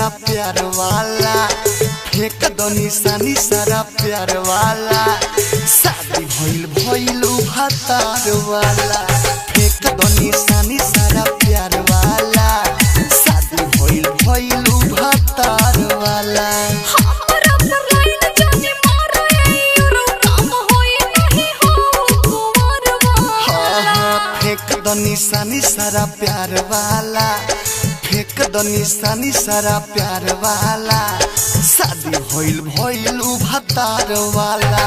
सारा प्यार वाला, फेंक दो निशानी सारा प्यार वाला। शादी भइल भइलू भतार वाला, फेंक दो निशानी सारा प्यार वाला। शादी भइल भइलू भतार वाला। फेंक दो निशानी सारा प्यार वाला, फेंक दो निशानी सारा प्यार वाला। शादी भइल भइलू भतार वाला,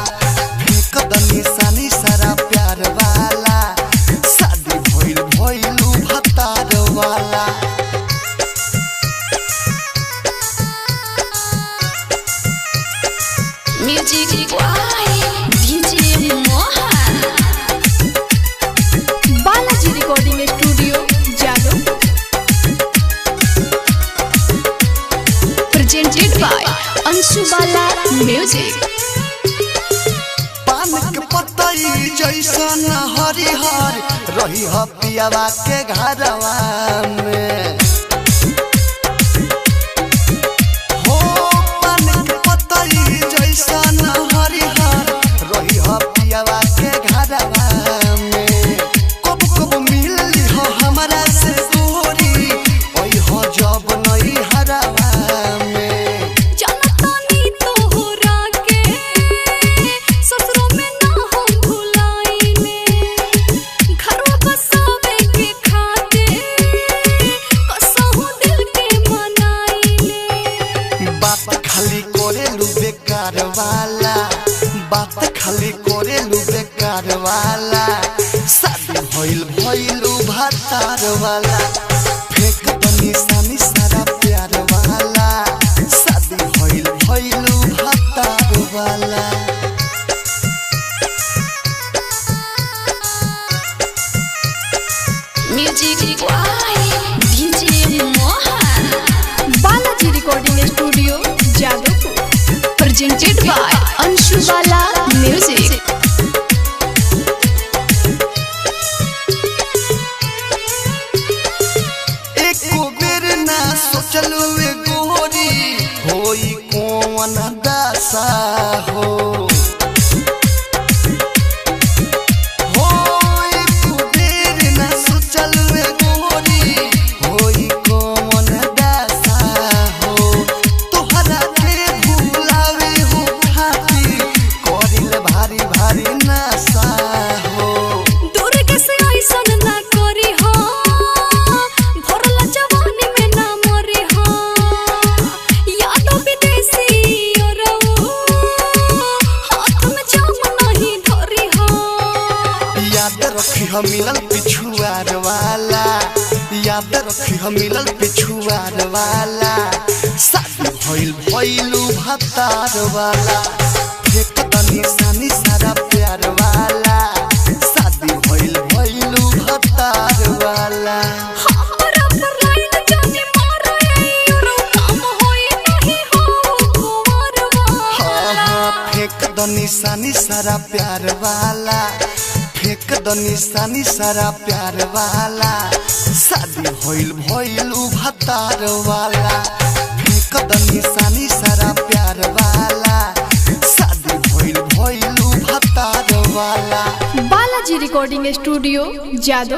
फेंक दो निशानी सारा प्यार वाला। शादी भइल भइलू भतार वाला। Music DJ Mohan, Balaji recording studio Jadav, presented by Anshu Bala music. पान के पतई जैसन हरिहर रही ह पियावा के घरवा में। हो पान के पतई जैसन हरिहर रही ह पियावा के घरवा में। कब कब मिली हो हमरा से गोरी, ओई हो जब नहीं हरवा में। जनतानी तोहरा के ससुरो में ना हो भुलाइले, घरवा बसावे के खातिर कसहु दिल के मनाइले। बात खाली करेलू बेकार वाला, बात खाली करेलू बेकार वाला। शादी भइल भइलू भतार वाला, फेंक दो निशानी सारा प्यार वाला। शादी भइल भइलू भतार वाला। Music DJ Mohan, Balaji recording studio Jadav, presented by Anshu Bala music. एको बेर ना सोचलू ए गोरी, होई कौन दशा हो। एको बेर ना सोचलू ए गोरी, होई कौन दशा हो। तोहरा के भुलावे हो खातिर करिल भारी भारी नशा हो। दूर के से ऐसन ना करी हो, भरला जवानी में ना मरी हो। यादो विदेशी औरऊ, हाथ में जाम नहीं धरी हो। याद रखी हम मिलल पिछुआर वाला, याद रखी हम मिलल पिछुआर वाला। शादी भइल भइलू भतार वाला, फेंक दो निशानी सारा प्यार वाला। शादी भइल भइलू भतार वाला। हमरा पर लाइन जाने मारो औरऊ, काम होई नहीं हो कुंवर वाला। फेंक दो निशानी सारा प्यार वाला, फेंक दो निशानी सारा प्यार वाला। शादी भइल भइलू भतार वाला, फेंक दो निशानी सारा प्यार वाला। शादी भइल भइलू भतार वाला। Balaji recording studio Jadav.